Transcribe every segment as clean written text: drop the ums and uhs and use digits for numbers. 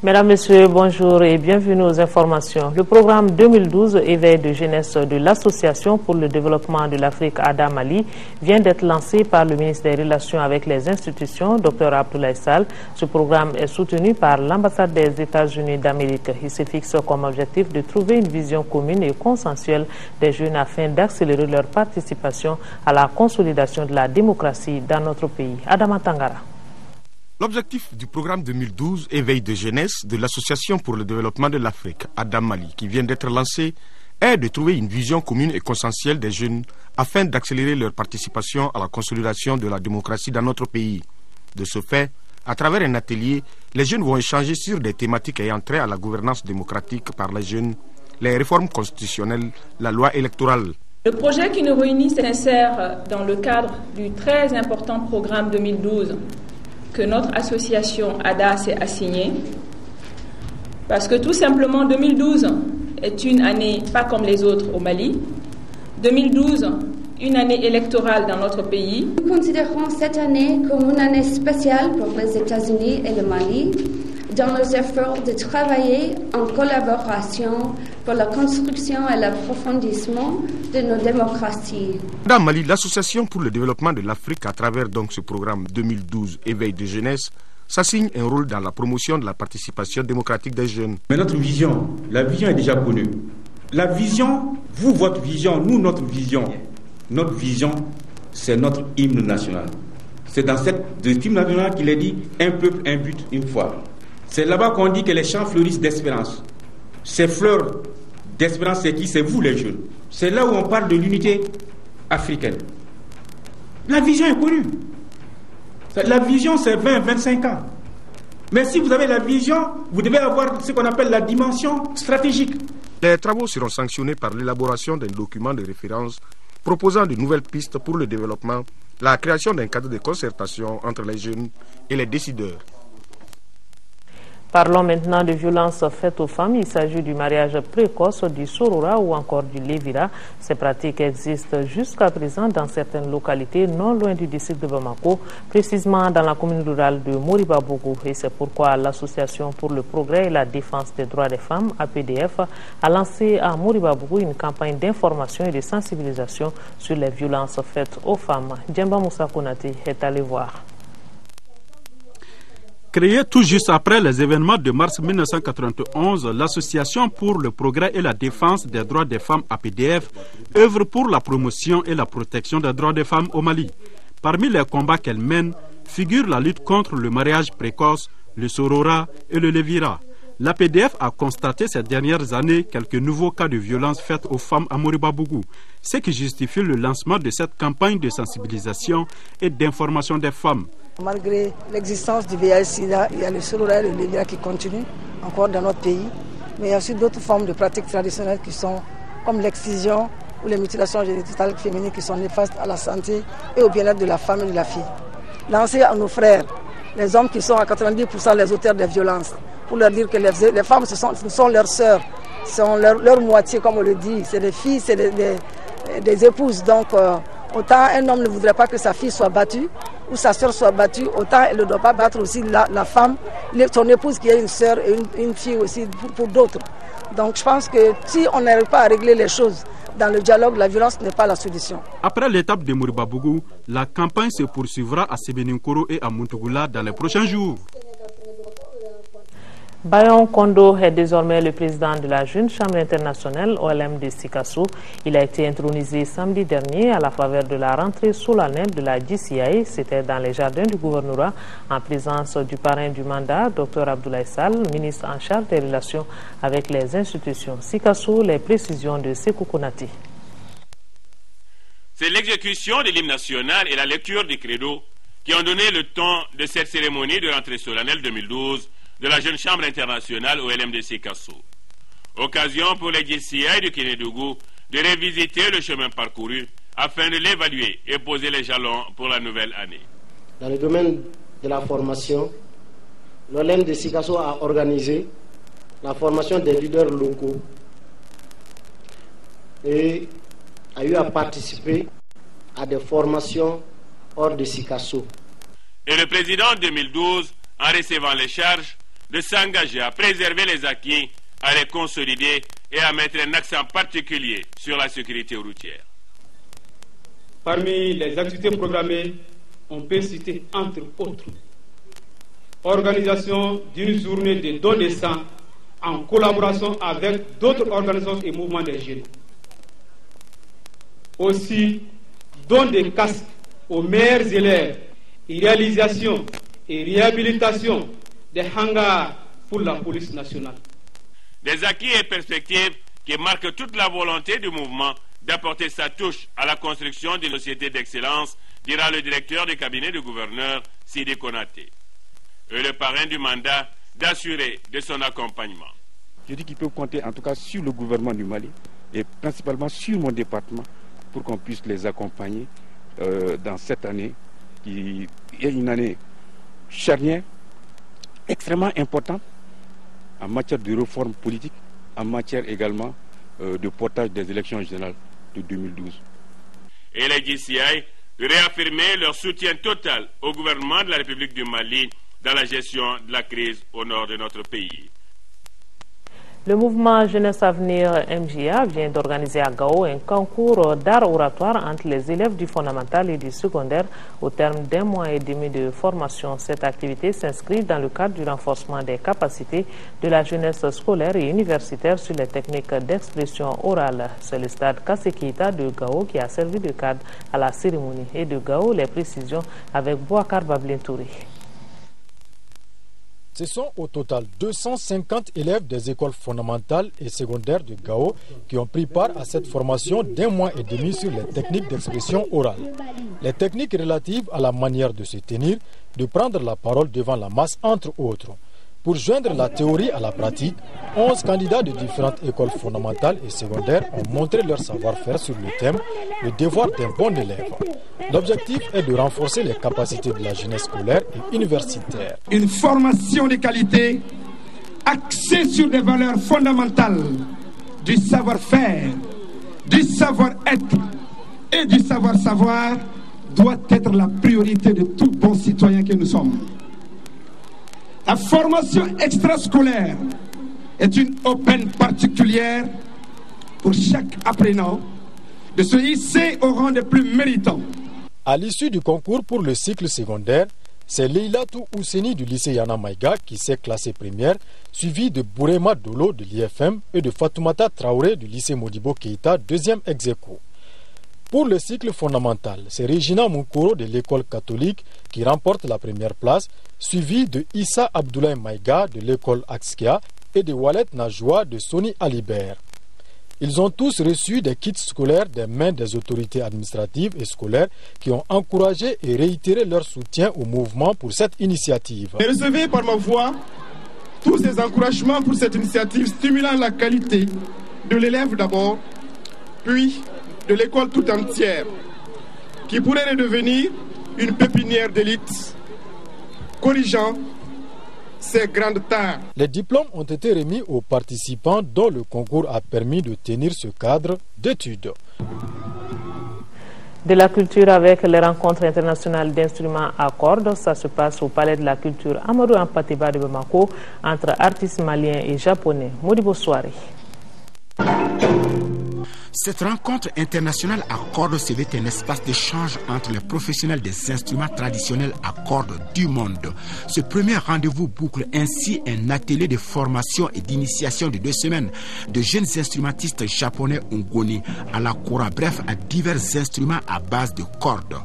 Mesdames, Messieurs, bonjour et bienvenue aux informations. Le programme 2012 Éveil de jeunesse de l'Association pour le développement de l'Afrique ADA Mali vient d'être lancé par le ministre des Relations avec les institutions, Dr Abdoulaye Sall. Ce programme est soutenu par l'ambassade des États-Unis d'Amérique. Il se fixe comme objectif de trouver une vision commune et consensuelle des jeunes afin d'accélérer leur participation à la consolidation de la démocratie dans notre pays. Adama Tangara. L'objectif du programme 2012 Éveil de jeunesse de l'Association pour le développement de l'Afrique, ADA Mali, qui vient d'être lancé, est de trouver une vision commune et consensuelle des jeunes afin d'accélérer leur participation à la consolidation de la démocratie dans notre pays. De ce fait, à travers un atelier, les jeunes vont échanger sur des thématiques ayant trait à la gouvernance démocratique par les jeunes, les réformes constitutionnelles, la loi électorale. Le projet qui nous réunit s'insère dans le cadre du très important programme 2012 que notre association ADA s'est assignée, parce que tout simplement 2012 est une année pas comme les autres au Mali. 2012, une année électorale dans notre pays. Nous considérons cette année comme une année spéciale pour les États-Unis et le Mali dans nos efforts de travailler en collaboration pour la construction et l'approfondissement de nos démocraties. Dans Mali, l'Association pour le développement de l'Afrique, à travers donc ce programme 2012 Éveil de jeunesse, s'assigne un rôle dans la promotion de la participation démocratique des jeunes. Mais notre vision, la vision est déjà connue. La vision, vous, votre vision, nous, notre vision, c'est notre hymne national. C'est dans cette hymne national qu'il est dit « Un peuple, un but, une foi ». C'est là-bas qu'on dit que les champs fleurissent d'espérance. Ces fleurs d'espérance, c'est qui? C'est vous les jeunes. C'est là où on parle de l'unité africaine. La vision est connue. La vision, c'est 20-25 ans. Mais si vous avez la vision, vous devez avoir ce qu'on appelle la dimension stratégique. Les travaux seront sanctionnés par l'élaboration d'un document de référence proposant de nouvelles pistes pour le développement, la création d'un cadre de concertation entre les jeunes et les décideurs. Parlons maintenant de violences faites aux femmes. Il s'agit du mariage précoce, du sorora ou encore du lévira. Ces pratiques existent jusqu'à présent dans certaines localités non loin du district de Bamako, précisément dans la commune rurale de Moriba-Bougou. Et c'est pourquoi l'Association pour le progrès et la défense des droits des femmes, APDF, a lancé à Moriba-Bougou une campagne d'information et de sensibilisation sur les violences faites aux femmes. Djemba Moussa Konate est allé voir. Créée tout juste après les événements de mars 1991, l'Association pour le progrès et la défense des droits des femmes APDF œuvre pour la promotion et la protection des droits des femmes au Mali. Parmi les combats qu'elle mène figure la lutte contre le mariage précoce, le sorora et le lévira. L'APDF a constaté ces dernières années quelques nouveaux cas de violence faites aux femmes à Moriba-Bougou, ce qui justifie le lancement de cette campagne de sensibilisation et d'information des femmes. Malgré l'existence du VIH-Sida, il y a le sorora et le lévira qui continuent encore dans notre pays, mais il y a aussi d'autres formes de pratiques traditionnelles qui sont comme l'excision ou les mutilations génitales féminines qui sont néfastes à la santé et au bien-être de la femme et de la fille. Lancer à nos frères, les hommes qui sont à 90% les auteurs des violences, pour leur dire que les femmes ce sont leurs sœurs, sont leur moitié comme on le dit, c'est des filles, c'est des épouses. Donc autant un homme ne voudrait pas que sa fille soit battue ou sa sœur soit battue, autant elle ne doit pas battre aussi la femme, son épouse qui est une sœur et une fille aussi pour d'autres. Donc je pense que si on n'arrive pas à régler les choses dans le dialogue, la violence n'est pas la solution. Après l'étape de Moriba-Bougou, la campagne se poursuivra à Sebeninkoro et à Muntugula dans les prochains jours. Bayon Kondo est désormais le président de la Jeune Chambre internationale OLM de Sikasso. Il a été intronisé samedi dernier à la faveur de la rentrée solennelle de la GCI. C'était dans les jardins du gouvernorat en présence du parrain du mandat, Dr Abdoulaye Sall, ministre en charge des relations avec les institutions. Sikasso, les précisions de Sekou Konati. C'est l'exécution de l'hymne national et la lecture du credo qui ont donné le ton de cette cérémonie de rentrée solennelle 2012 de la Jeune Chambre internationale au LMDC Kasso. Occasion pour les GCI du Kénédougou de revisiter le chemin parcouru afin de l'évaluer et poser les jalons pour la nouvelle année. Dans le domaine de la formation, l'OLMDC Kasso a organisé la formation des leaders locaux et a eu à participer à des formations hors de Sikasso. Et le président en 2012, en recevant les charges, de s'engager à préserver les acquis, à les consolider et à mettre un accent particulier sur la sécurité routière. Parmi les activités programmées, on peut citer entre autres organisation d'une journée de don de sang en collaboration avec d'autres organisations et mouvements des jeunes. Aussi, don de casques aux meilleurs élèves et réalisation et réhabilitation des hangars pour la police nationale. Des acquis et perspectives qui marquent toute la volonté du mouvement d'apporter sa touche à la construction d'une société d'excellence, dira le directeur du cabinet du gouverneur, Sidi Konaté. Et le parrain du mandat d'assurer de son accompagnement. Je dis qu'il peut compter en tout cas sur le gouvernement du Mali et principalement sur mon département pour qu'on puisse les accompagner dans cette année qui est une année charnière, extrêmement importante en matière de réforme politique, en matière également de portage des élections générales de 2012. Et les DCI réaffirmer leur soutien total au gouvernement de la République du Mali dans la gestion de la crise au nord de notre pays. Le mouvement Jeunesse Avenir MJA vient d'organiser à Gao un concours d'art oratoire entre les élèves du fondamental et du secondaire au terme d'1 mois et demi de formation. Cette activité s'inscrit dans le cadre du renforcement des capacités de la jeunesse scolaire et universitaire sur les techniques d'expression orale. C'est le stade Kasekita de Gao qui a servi de cadre à la cérémonie. Et de Gao, les précisions avec Bouakar Bablin Touré. Ce sont au total 250 élèves des écoles fondamentales et secondaires de Gao qui ont pris part à cette formation d'1 mois et demi sur les techniques d'expression orale. Les techniques relatives à la manière de se tenir, de prendre la parole devant la masse, entre autres. Pour joindre la théorie à la pratique, 11 candidats de différentes écoles fondamentales et secondaires ont montré leur savoir-faire sur le thème « Le devoir d'un bon élève ». L'objectif est de renforcer les capacités de la jeunesse scolaire et universitaire. Une formation de qualité axée sur des valeurs fondamentales du savoir-faire, du savoir-être et du savoir-savoir doit être la priorité de tout bon citoyen que nous sommes. La formation extrascolaire est une aubaine particulière pour chaque apprenant de se hisser au rang des plus méritants. À l'issue du concours pour le cycle secondaire, c'est Leilatou Ousseni du lycée Yana Maïga qui s'est classée première, suivi de Bourema Dolo de l'IFM et de Fatoumata Traoré du lycée Modibo Keïta, deuxième ex-aequo. Pour le cycle fondamental, c'est Regina Moukoro de l'école catholique qui remporte la première place, suivi de Issa Abdoulaye Maïga de l'école Axkia et de Walet Najwa de Soni Alibert. Ils ont tous reçu des kits scolaires des mains des autorités administratives et scolaires qui ont encouragé et réitéré leur soutien au mouvement pour cette initiative. Recevez par ma voix tous ces encouragements pour cette initiative stimulant la qualité de l'élève d'abord, puis de l'école tout entière, qui pourrait redevenir une pépinière d'élite, corrigeant ces grandes tares. Les diplômes ont été remis aux participants dont le concours a permis de tenir ce cadre d'études. De la culture avec les rencontres internationales d'instruments à cordes, ça se passe au Palais de la Culture Amadou Ampateba de Bamako entre artistes maliens et japonais. Modibo Soirée. Cette rencontre internationale à cordes se veut un espace d'échange entre les professionnels des instruments traditionnels à cordes du monde. Ce premier rendez-vous boucle ainsi un atelier de formation et d'initiation de 2 semaines de jeunes instrumentistes japonais Ngoni à la kora, bref à divers instruments à base de cordes.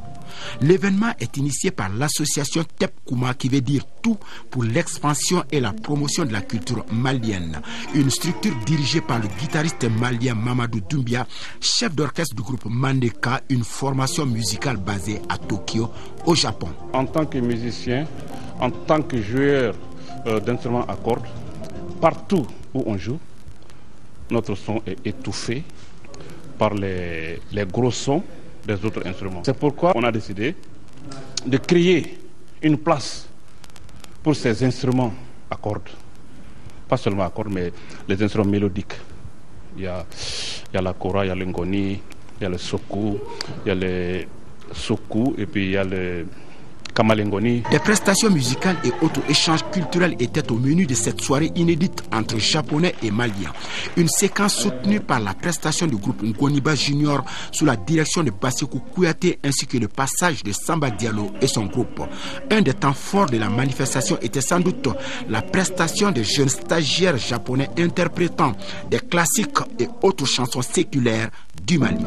L'événement est initié par l'association Tep Kuma qui veut dire tout pour l'expansion et la promotion de la culture malienne. Une structure dirigée par le guitariste malien Mamadou Doumbia, chef d'orchestre du groupe Mandeka, une formation musicale basée à Tokyo, au Japon. En tant que musicien, en tant que joueur d'instruments à cordes, partout où on joue, notre son est étouffé par les gros sons des autres instruments. C'est pourquoi on a décidé de créer une place pour ces instruments à cordes. Pas seulement à cordes, mais les instruments mélodiques. Il y a la kora, il y a le ngoni, il y a le soku, il y a le soku, et puis il y a le Kamalengoni. Des prestations musicales et autres échanges culturels étaient au menu de cette soirée inédite entre Japonais et Maliens. Une séquence soutenue par la prestation du groupe Ngoniba Junior sous la direction de Basekou Kouyaté ainsi que le passage de Samba Diallo et son groupe. Un des temps forts de la manifestation était sans doute la prestation des jeunes stagiaires japonais interprétant des classiques et autres chansons séculaires du Mali.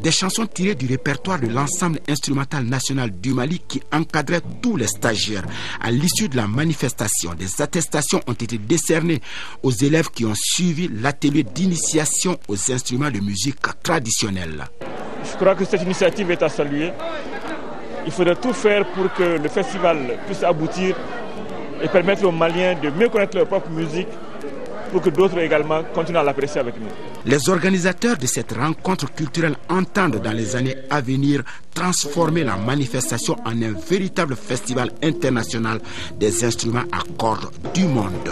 Des chansons tirées du répertoire de l'ensemble instrumental national du Mali qui encadrait tous les stagiaires. À l'issue de la manifestation, des attestations ont été décernées aux élèves qui ont suivi l'atelier d'initiation aux instruments de musique traditionnelle. Je crois que cette initiative est à saluer. Il faudrait tout faire pour que le festival puisse aboutir et permettre aux Maliens de mieux connaître leur propre musique pour que d'autres également continuent à l'apprécier avec nous. Les organisateurs de cette rencontre culturelle entendent dans les années à venir transformer la manifestation en un véritable festival international des instruments à cordes du monde.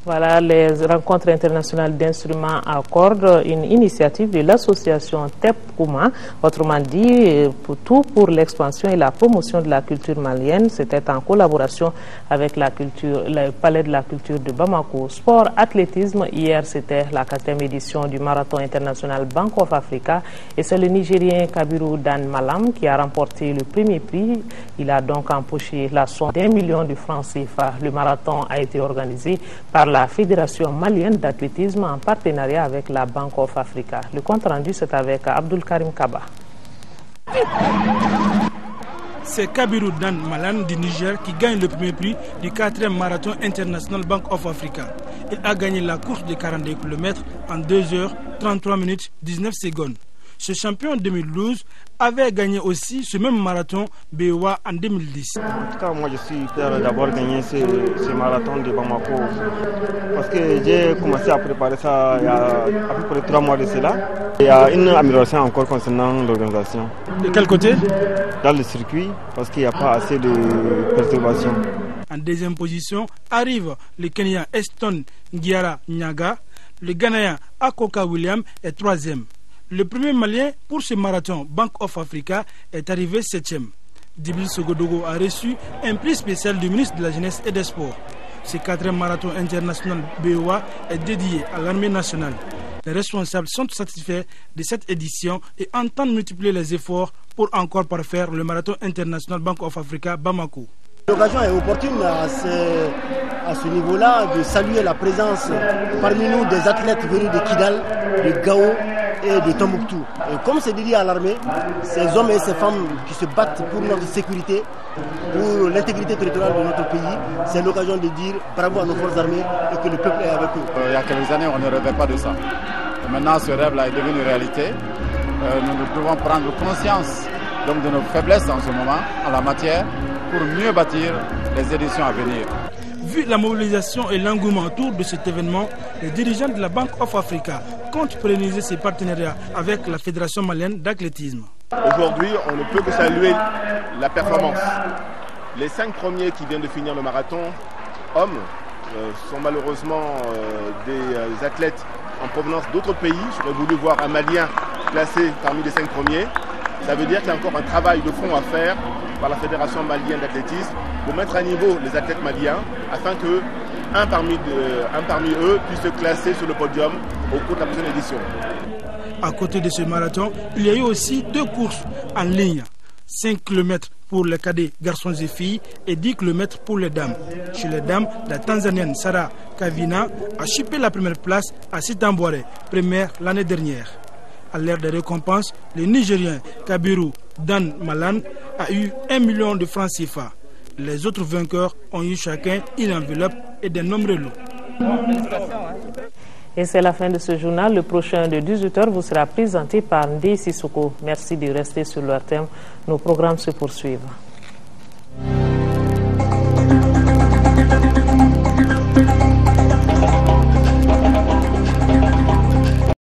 Voilà les rencontres internationales d'instruments à cordes, une initiative de l'association TEP Kouma. Autrement dit, pour l'expansion et la promotion de la culture malienne. C'était en collaboration avec le Palais de la Culture de Bamako. Sport, athlétisme, hier c'était la 4e édition du Marathon international Bank of Africa et c'est le Nigérien Kabiru Dan Malam qui a remporté le premier prix. Il a donc empoché la somme d'1 million de francs CFA. Le marathon a été organisé par la Fédération malienne d'athlétisme en partenariat avec la Bank of Africa. Le compte rendu, c'est avec Abdul Karim Kaba. C'est Kabiru Dan Malam du Niger qui gagne le premier prix du 4e marathon international Bank of Africa. Il a gagné la course de 42 km en 2 h 33 minutes 19 secondes. Ce champion 2012 avait gagné aussi ce même marathon BOA en 2010. En tout cas, moi je suis fier d'avoir gagné ce marathon de Bamako parce que j'ai commencé à préparer ça il y a à peu près 3 mois de cela. Il y a une amélioration encore concernant l'organisation. De quel côté? Dans le circuit, parce qu'il n'y a pas assez de perturbations. En 2e position arrive le Kenyan Eston Ngiara Nyaga. Le Ghanéen Akoka William est 3e. Le premier Malien pour ce marathon Bank of Africa est arrivé 7e. Djibril Sogodogo a reçu un prix spécial du ministre de la Jeunesse et des Sports. Ce 4e marathon international BOA est dédié à l'armée nationale. Les responsables sont satisfaits de cette édition et entendent multiplier les efforts pour encore parfaire le marathon international Bank of Africa Bamako. L'occasion est opportune à ce niveau-là de saluer la présence parmi nous des athlètes venus de Kidal, de Gao et de Tombouctou. Et comme c'est dédié à l'armée, ces hommes et ces femmes qui se battent pour notre sécurité, pour l'intégrité territoriale de notre pays, c'est l'occasion de dire bravo à nos forces armées et que le peuple est avec eux. Il y a quelques années, on ne rêvait pas de ça. Et maintenant, ce rêve-là est devenu réalité. Nous devons prendre conscience donc, de nos faiblesses en ce moment en la matière pour mieux bâtir les éditions à venir. Vu la mobilisation et l'engouement autour de cet événement, les dirigeants de la Bank of Africa comptent pérenniser ses partenariats avec la Fédération malienne d'athlétisme. Aujourd'hui, on ne peut que saluer la performance. Les 5 premiers qui viennent de finir le marathon, hommes, sont malheureusement des athlètes en provenance d'autres pays. J'aurais voulu voir un Malien classé parmi les 5 premiers. Ça veut dire qu'il y a encore un travail de fond à faire par la Fédération malienne d'athlétisme pour mettre à niveau les athlètes maliens afin que un parmi eux puisse se classer sur le podium au cours de la prochaine édition. À côté de ce marathon, il y a eu aussi 2 courses en ligne. 5 km pour les cadets garçons et filles et 10 km pour les dames. Chez les dames, la Tanzanienne Sarah Kavina a chipé la première place à Sitambouare, première l'année dernière. À l'ère des récompenses, le Nigérien Kabiru Dan Malam a eu 1 million de francs CFA. Les autres vainqueurs ont eu chacun une enveloppe et des nombreux lots. Et c'est la fin de ce journal. Le prochain de 18 h vous sera présenté par Ndé Sissoko. Merci de rester sur leur thème. Nos programmes se poursuivent.